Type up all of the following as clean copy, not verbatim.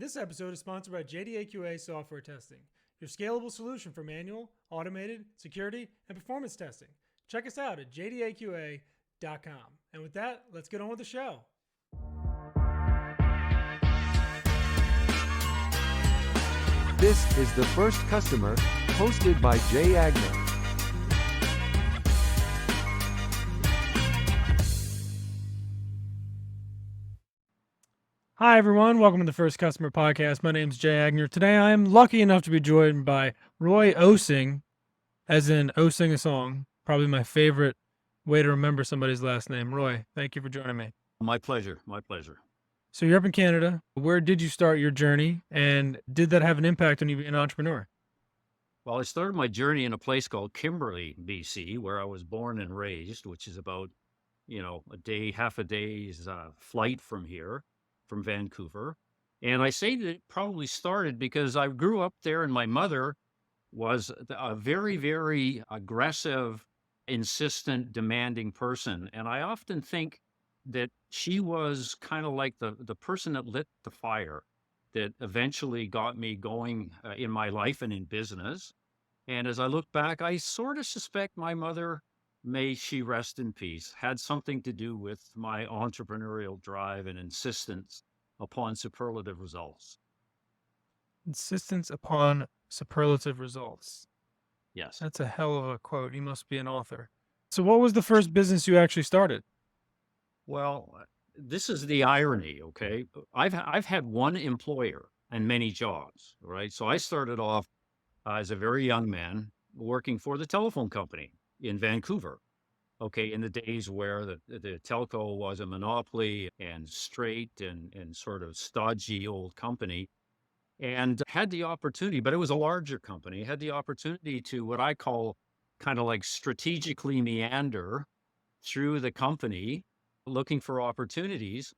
This episode is sponsored by JDAQA Software Testing, your scalable solution for manual, automated, security, and performance testing. Check us out at jdaqa.com. And with that, let's get on with the show. This is The First Customer, hosted by Jay Agner. Hi, everyone. Welcome to the First Customer Podcast. My name is Jay Agner. Today, I am lucky enough to be joined by Roy Osing, as in O-Sing a Song. Probably my favorite way to remember somebody's last name. Roy, thank you for joining me. My pleasure. My pleasure. So you're up in Canada. Where did you start your journey, and did that have an impact on you being an entrepreneur? Well, I started my journey in a place called Kimberley, BC, where I was born and raised, which is about, half a day's flight from here, from Vancouver. And I say that it probably started because I grew up there and my mother was a very, very aggressive, insistent, demanding person. And I often think that she was kind of like the person that lit the fire that eventually got me going in my life and in business. And as I look back, I sort of suspect my mother, may she rest in peace, had something to do with my entrepreneurial drive and insistence upon superlative results. Insistence upon superlative results. Yes. That's a hell of a quote. You must be an author. So what was the first business you actually started? Well, this is the irony, okay? I've had one employer and many jobs, right? So I started off as a very young man working for the telephone company in Vancouver, okay, in the days where the telco was a monopoly and straight and sort of stodgy old company, and had the opportunity, but it was a larger company, had the opportunity to what I call kind of like strategically meander through the company looking for opportunities.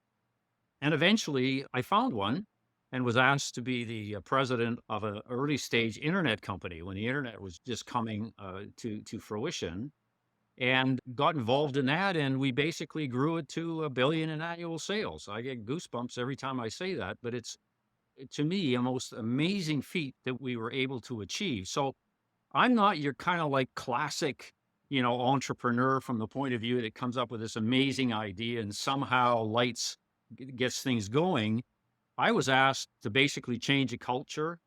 And eventually I found one and was asked to be the president of an early stage internet company when the internet was just coming to fruition, and got involved in that. And we basically grew it to $1 billion in annual sales. I get goosebumps every time I say that, but it's, to me, a most amazing feat that we were able to achieve. So I'm not your kind of like classic, entrepreneur from the point of view that comes up with this amazing idea and somehow gets things going. I was asked to basically change a culture,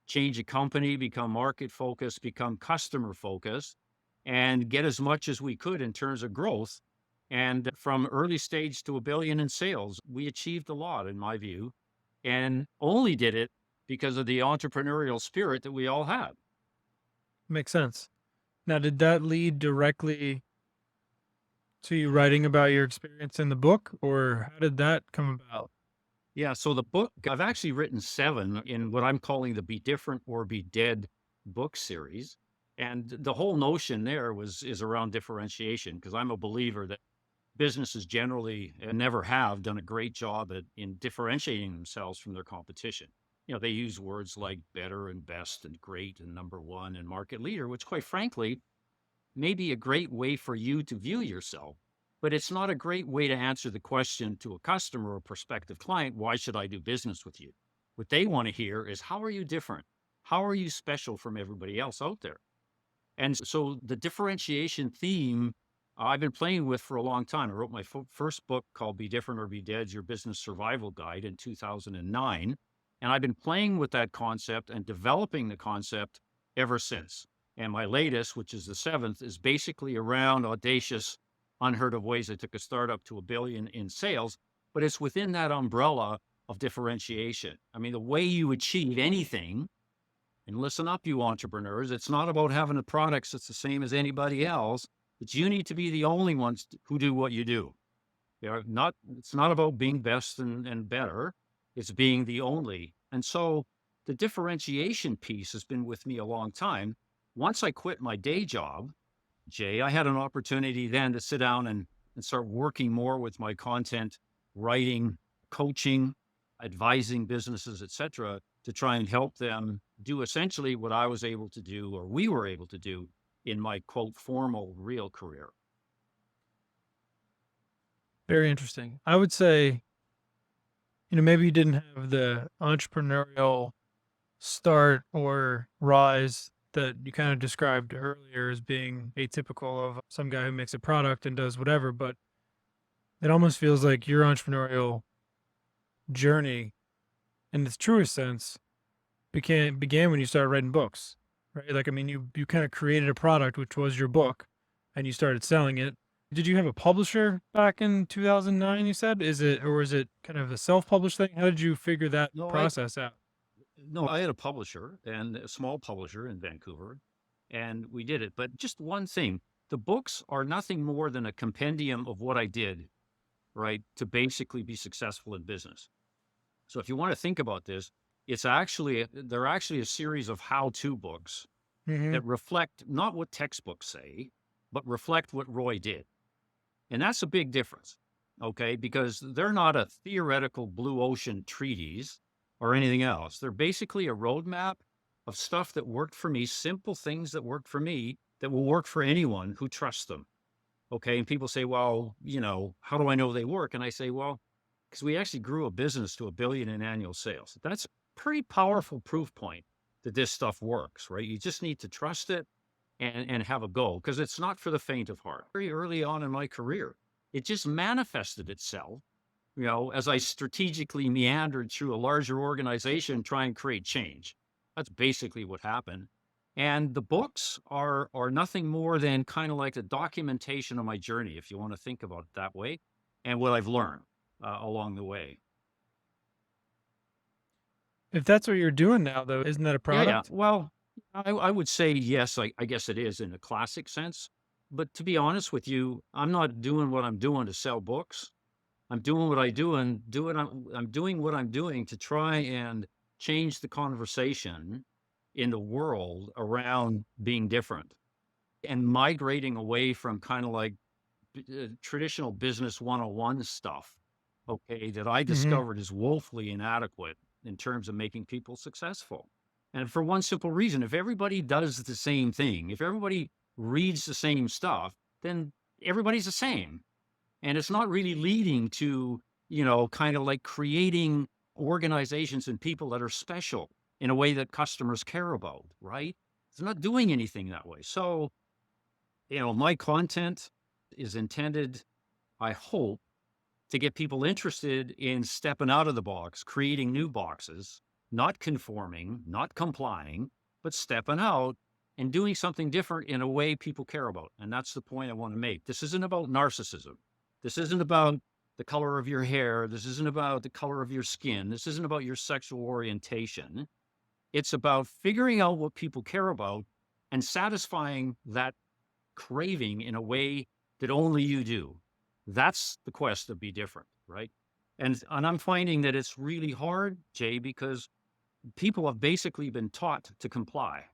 change a company, become market focused, become customer focused, and get as much as we could in terms of growth. And from early stage to $1 billion in sales, we achieved a lot, in my view, and only did it because of the entrepreneurial spirit that we all have. Makes sense. Now, did that lead directly to you writing about your experience in the book, or how did that come about? Yeah, so the book, I've actually written 7 in what I'm calling the Be Different or Be Dead book series. And the whole notion there is around differentiation, because I'm a believer that businesses generally and never have done a great job in differentiating themselves from their competition. They use words like better and best and great and number one and market leader, which quite frankly may be a great way for you to view yourself, but it's not a great way to answer the question to a customer or prospective client, why should I do business with you? What they want to hear is, how are you different? How are you special from everybody else out there? And so the differentiation theme I've been playing with for a long time. I wrote my first book called Be Different or Be Dead, Your Business Survival Guide in 2009. And I've been playing with that concept and developing the concept ever since. And my latest, which is the 7th, is basically around audacious, unheard of ways I took a startup to $1 billion in sales, but it's within that umbrella of differentiation. I mean, the way you achieve anything, and listen up, you entrepreneurs, it's not about having the products that's the same as anybody else, but you need to be the only ones who do what you do. It's not about being best and better. It's being the only. And so the differentiation piece has been with me a long time. Once I quit my day job, Jay, I had an opportunity then to sit down and start working more with my content, writing, coaching, advising businesses, et cetera, to try and help them do essentially what I was able to do, or we were able to do, in my quote, formal, real career. Very interesting. I would say maybe you didn't have the entrepreneurial start or rise that you kind of described earlier as being atypical of some guy who makes a product and does whatever, but it almost feels like your entrepreneurial journey in its truest sense began when you started writing books, right? Like, I mean, you kind of created a product, which was your book, and you started selling it. Did you have a publisher back in 2009, you said? Or is it kind of a self-published thing? How did you figure that No, process out? I had a publisher and a small publisher in Vancouver, and we did it. But just one thing, the books are nothing more than a compendium of what I did, right, to basically be successful in business. So if you want to think about this, they're actually a series of how-to books Mm-hmm. that reflect not what textbooks say, but reflect what Roy did. And that's a big difference, okay? Because they're not a theoretical blue ocean treatise or anything else. They're basically a roadmap of stuff that worked for me, simple things that worked for me that will work for anyone who trusts them. Okay. And people say, well, how do I know they work? And I say, well, because we actually grew a business to $1 billion in annual sales. That's a pretty powerful proof point that this stuff works, right? You just need to trust it and have a go because it's not for the faint of heart. Very early on in my career, it just manifested itself, as I strategically meandered through a larger organization, try and create change. That's basically what happened. And the books are nothing more than kind of like a documentation of my journey, if you want to think about it that way, and what I've learned along the way. If that's what you're doing now, though, isn't that a Yeah, yeah. product? Well, I would say yes, I guess it is in a classic sense. But to be honest with you, I'm not doing what I'm doing to sell books. I'm doing what I do and I'm doing what I'm doing to try and change the conversation in the world around being different and migrating away from kind of like traditional business 101 stuff, okay, that I Mm-hmm. discovered is woefully inadequate in terms of making people successful. And for one simple reason, if everybody does the same thing, if everybody reads the same stuff, then everybody's the same. And it's not really leading to, kind of like creating organizations and people that are special in a way that customers care about, right? It's not doing anything that way. So, my content is intended, I hope, to get people interested in stepping out of the box, creating new boxes, not conforming, not complying, but stepping out and doing something different in a way people care about. And that's the point I want to make. This isn't about narcissism. This isn't about the color of your hair. This isn't about the color of your skin. This isn't about your sexual orientation. It's about figuring out what people care about and satisfying that craving in a way that only you do. That's the quest to be different, right? And I'm finding that it's really hard, Jay, because people have basically been taught to comply.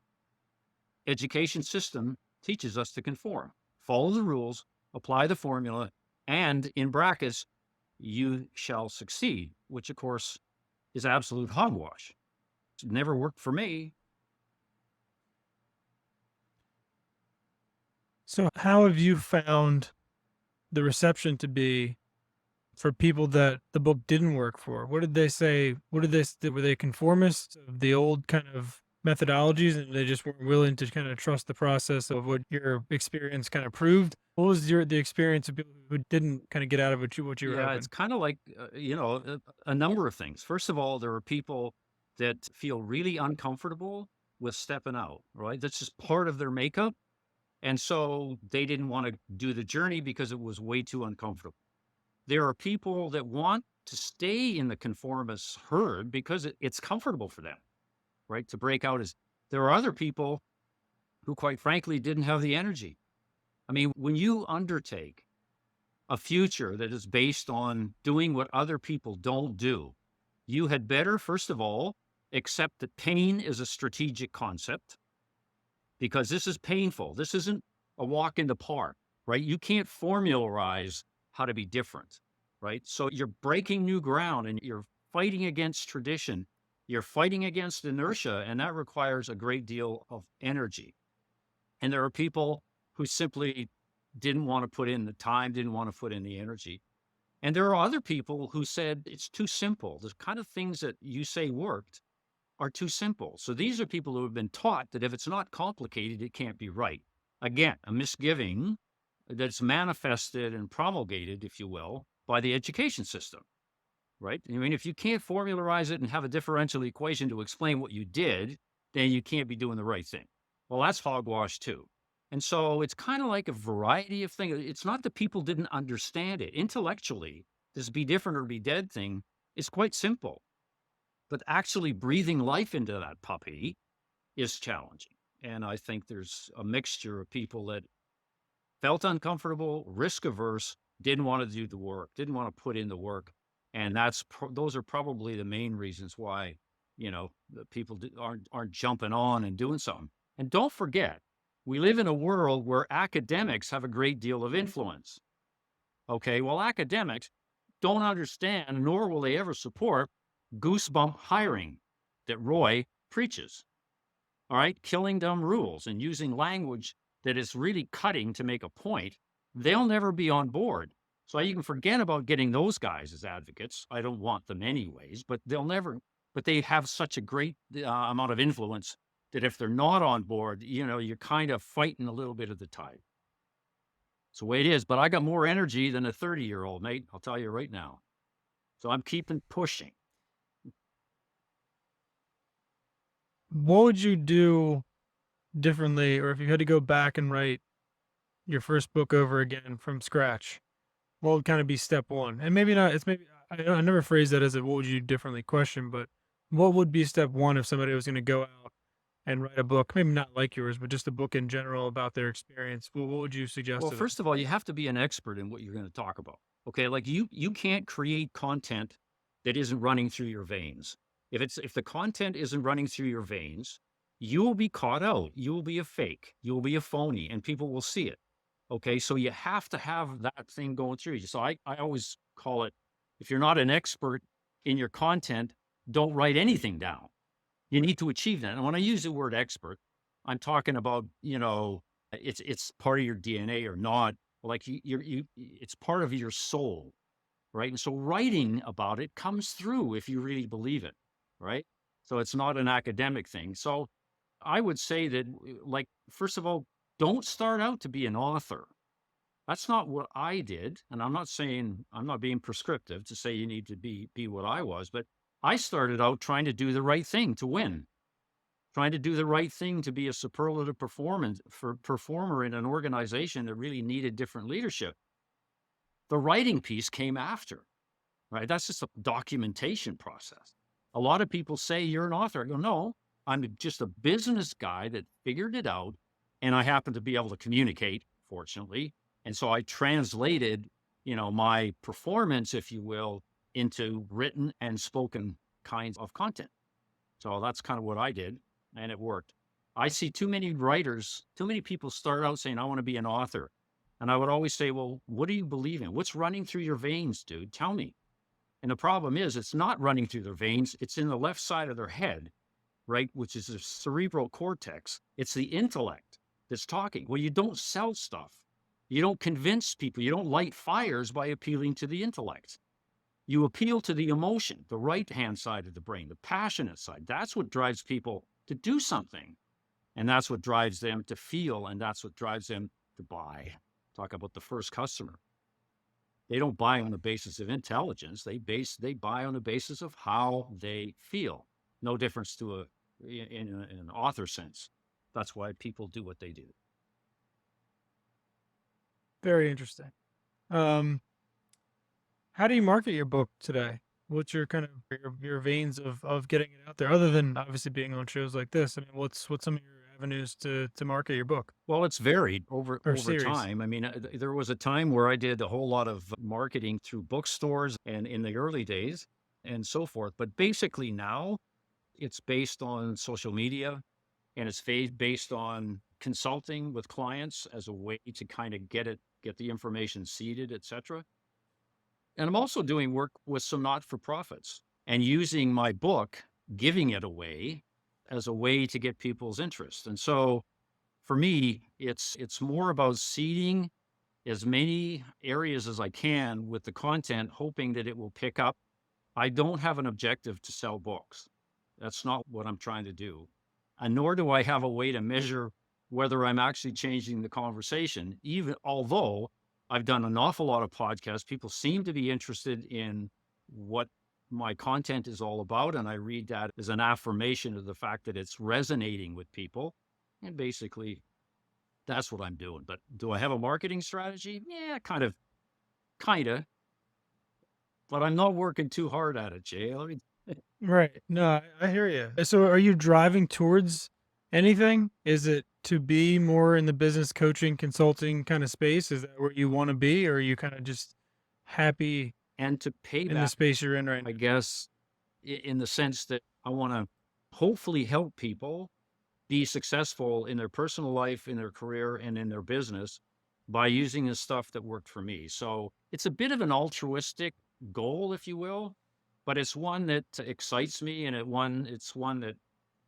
Education system teaches us to conform, follow the rules, apply the formula, and in brackets, you shall succeed, which of course is absolute hogwash. It's never worked for me. So, how have you found the reception to be for people that the book didn't work for? What did they say? Were they conformists of the old kind of methodologies and they just weren't willing to kind of trust the process of what your experience kind of proved? What was the experience of people who didn't kind of get out of what you were Yeah, it's hoping? kind of like, a number of things. First of all, there are people that feel really uncomfortable with stepping out, right? That's just part of their makeup. And so they didn't want to do the journey because it was way too uncomfortable. There are people that want to stay in the conformist herd because it's comfortable for them, right? To break out is there are other people who, quite frankly, didn't have the energy. I mean, when you undertake a future that is based on doing what other people don't do, you had better, first of all, accept that pain is a strategic concept because this is painful. This isn't a walk in the park, right? You can't formularize how to be different, right? So you're breaking new ground and you're fighting against tradition. You're fighting against inertia, and that requires a great deal of energy. And there are people who simply didn't want to put in the time, didn't want to put in the energy. And there are other people who said it's too simple. The kind of things that you say worked are too simple. So these are people who have been taught that if it's not complicated, it can't be right. Again, a misgiving that's manifested and promulgated, if you will, by the education system, right? I mean, if you can't formularize it and have a differential equation to explain what you did, then you can't be doing the right thing. Well, that's hogwash too. And so it's kind of like a variety of things. It's not that people didn't understand it. Intellectually, this be different or be dead thing is quite simple. But actually breathing life into that puppy is challenging. And I think there's a mixture of people that felt uncomfortable, risk averse, didn't want to do the work, didn't want to put in the work. And those are probably the main reasons why, the people aren't jumping on and doing something. And don't forget, we live in a world where academics have a great deal of influence. Okay, well, academics don't understand, nor will they ever support goosebump hiring that Roy preaches. All right, killing dumb rules and using language that is really cutting to make a point. They'll never be on board. So you can forget about getting those guys as advocates. I don't want them anyways, but they have such a great amount of influence that if they're not on board, you're kind of fighting a little bit of the tide. It's the way it is, but I got more energy than a 30-year-old, mate. I'll tell you right now. So I'm keeping pushing. What would you do differently, or if you had to go back and write your first book over again from scratch, what would kind of be step one? And maybe not, I never phrase that as a what would you do differently question, but what would be step one if somebody was going to go out and write a book, maybe not like yours, but just a book in general about their experience? What would you suggest Well, to them? first of all, you have to be an expert in what you're going to talk about. Okay, like you can't create content that isn't running through your veins. If the content isn't running through your veins, you will be caught out. You will be a fake. You will be a phony, and people will see it. Okay, so you have to have that thing going through you. So I always call it, if you're not an expert in your content, don't write anything down. You need to achieve that. And when I use the word expert, I'm talking about, it's part of your DNA or not. Like it's part of your soul, right? And so writing about it comes through if you really believe it, right? So it's not an academic thing. So I would say that, like, first of all, don't start out to be an author. That's not what I did. And I'm not being prescriptive to say you need to be what I was, but I started out trying to do the right thing to win, trying to do the right thing to be a superlative performer in an organization that really needed different leadership. The writing piece came after, right? That's just a documentation process. A lot of people say you're an author. I go, no, I'm just a business guy that figured it out, and I happen to be able to communicate, fortunately. And so I translated, my performance, if you will, into written and spoken kinds of content. So that's kind of what I did, and it worked. I see too many people start out saying, I want to be an author. And I would always say, well, what do you believe in? What's running through your veins, dude? Tell me. And the problem is it's not running through their veins. It's in the left side of their head, right? Which is the cerebral cortex. It's the intellect that's talking. Well, you don't sell stuff. You don't convince people. You don't light fires by appealing to the intellect. You appeal to the emotion, the right-hand side of the brain, the passionate side. That's what drives people to do something. And that's what drives them to feel. And that's what drives them to buy. Talk about the first customer. They don't buy on the basis of intelligence. They buy on the basis of how they feel. No difference to in an author sense. That's why people do what they do. Very interesting. How do you market your book today? What's your kind of your veins of getting it out there, other than obviously being on shows like this? I mean, what's some of your avenues to market your book? Well, it's varied over Series. time. I mean, there was a time where I did a whole lot of marketing through bookstores and in the early days and so forth. But basically now it's based on social media, and it's based on consulting with clients as a way to kind of get the information seeded, et cetera. And I'm also doing work with some not-for-profits and using my book, giving it away as a way to get people's interest. And so for me, it's more about seeding as many areas as I can with the content, hoping that it will pick up. I don't have an objective to sell books. That's not what I'm trying to do. And nor do I have a way to measure whether I'm actually changing the conversation, even although I've done an awful lot of podcasts. People seem to be interested in what my content is all about. And I read that as an affirmation of the fact that it's resonating with people. And basically, that's what I'm doing. But do I have a marketing strategy? Yeah, kind of. But I'm not working too hard at it, Jay. Right. No, I hear you. So are you driving towards anything? Is it to be more in the business coaching consulting kind of space? Is that where you want to be? Or are you kind of just happy And to pay in the back, space you're in right I now? guess, in the sense that I want to hopefully help people be successful in their personal life, in their career, and in their business by using the stuff that worked for me. So it's a bit of an altruistic goal, if you will, but it's one that excites me, and it's one that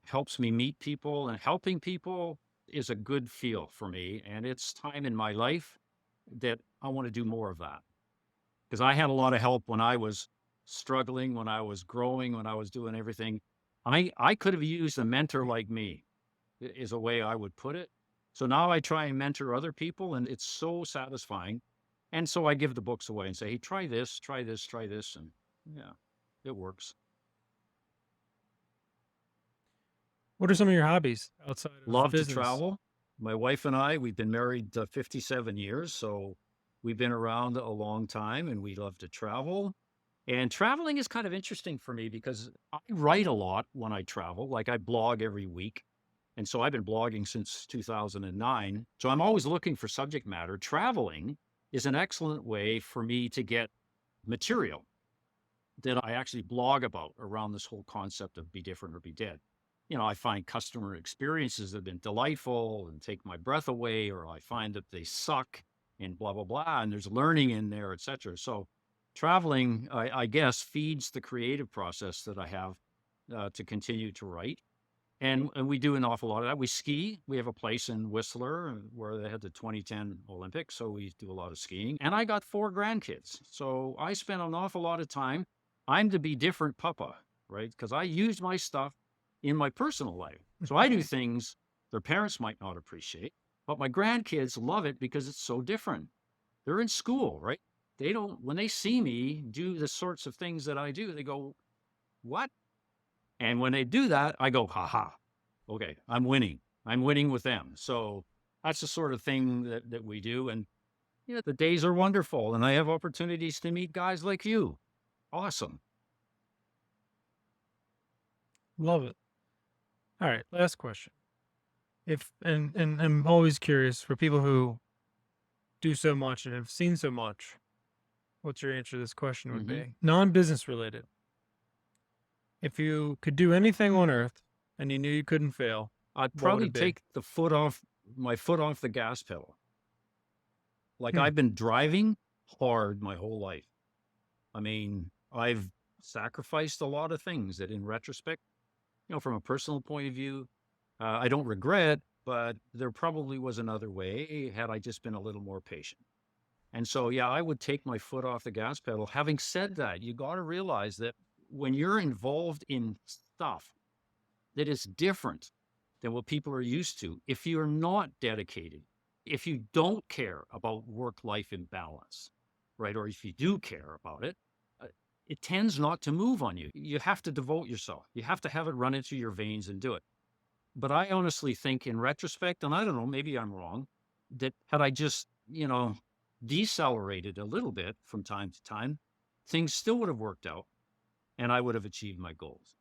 helps me meet people, and helping people is a good feel for me. And it's time in my life that I want to do more of that, because I had a lot of help when I was struggling, when I was growing, when I was doing everything. I could have used a mentor like me, is a way I would put it. So now I try and mentor other people, and it's so satisfying. And so I give the books away and say, hey, try this, try this, try this. And yeah, it works. What are some of your hobbies outside of Love to business? travel. My wife and I, we've been married 57 years. So we've been around a long time, and we love to travel. And traveling is kind of interesting for me because I write a lot when I travel. Like, I blog every week. And so I've been blogging since 2009. So I'm always looking for subject matter. Traveling is an excellent way for me to get material that I actually blog about around this whole concept of be different or be dead. I find customer experiences that have been delightful and take my breath away, or I find that they suck and blah, blah, blah. And there's learning in there, et cetera. So traveling, I guess, feeds the creative process that I have to continue to write. And we do an awful lot of that. We ski. We have a place in Whistler where they had the 2010 Olympics. So we do a lot of skiing. And I got 4 grandkids. So I spent an awful lot of time. I'm to be different papa, right? Because I use my stuff in my personal life. So I do things their parents might not appreciate, but my grandkids love it because it's so different. They're in school, right? They don't, when they see me do the sorts of things that I do, they go, what? And when they do that, I go, ha ha. Okay, I'm winning. I'm winning with them. So that's the sort of thing that we do. And the days are wonderful. And I have opportunities to meet guys like you. Awesome. Love it. All right, last question. If and I'm always curious for people who do so much and have seen so much, what's your answer to this question would be? Non-business related. If you could do anything on earth and you knew you couldn't fail, I'd what would probably it be? take my foot off the gas pedal. Like, Hmm. I've been driving hard my whole life. I mean, I've sacrificed a lot of things that in retrospect, from a personal point of view, I don't regret, but there probably was another way had I just been a little more patient. And so, yeah, I would take my foot off the gas pedal. Having said that, you got to realize that when you're involved in stuff that is different than what people are used to, if you're not dedicated, if you don't care about work-life imbalance, right? Or if you do care about it, it tends not to move on you. You have to devote yourself. You have to have it run into your veins and do it. But I honestly think in retrospect, and I don't know, maybe I'm wrong, that had I just, decelerated a little bit from time to time, things still would have worked out and I would have achieved my goals.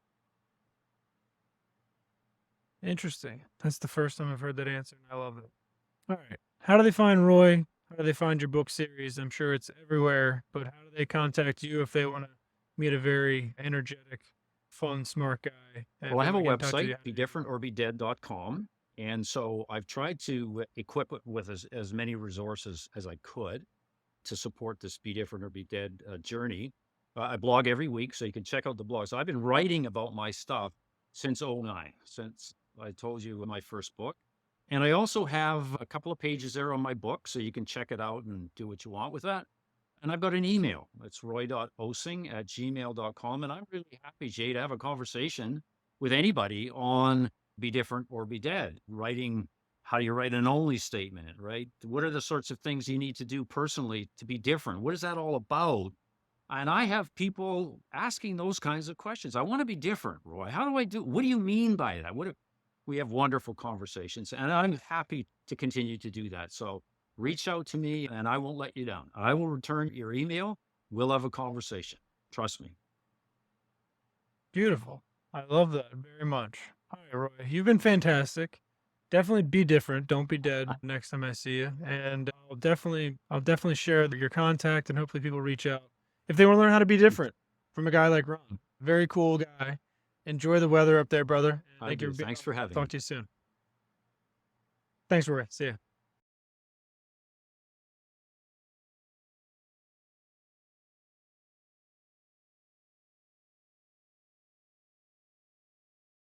Interesting. That's the first time I've heard that answer, and I love it. All right. How do they find Roy? How do they find your book series? I'm sure it's everywhere, but how do they contact you if they want to meet a very energetic, fun, smart guy? And Well, I they have a wanna get in touch with website, you? How do they do that? bedifferentorbedead.com. And so I've tried to equip it with as many resources as I could to support this Be Different or Be Dead journey. I blog every week, so you can check out the blog. So I've been writing about my stuff since '09, since I told you my first book. And I also have a couple of pages there on my book, so you can check it out and do what you want with that. And I've got an email. It's roy.osing@gmail.com. And I'm really happy, Jay, to have a conversation with anybody on Be Different or Be Dead. Writing, how do you write an only statement, right? What are the sorts of things you need to do personally to be different? What is that all about? And I have people asking those kinds of questions. I want to be different, Roy. How do I do? What do you mean by that? We have wonderful conversations, and I'm happy to continue to do that. So reach out to me and I won't let you down. I will return your email. We'll have a conversation. Trust me. Beautiful. I love that very much. All right, Roy, you've been fantastic. Definitely be different. Don't be dead next time I see you. And I'll definitely share your contact, and hopefully people reach out if they want to learn how to be different from a guy like Ron. Very cool guy. Enjoy the weather up there, brother. I do. Thanks for having Talk me. to you soon. Thanks, Roy. See ya.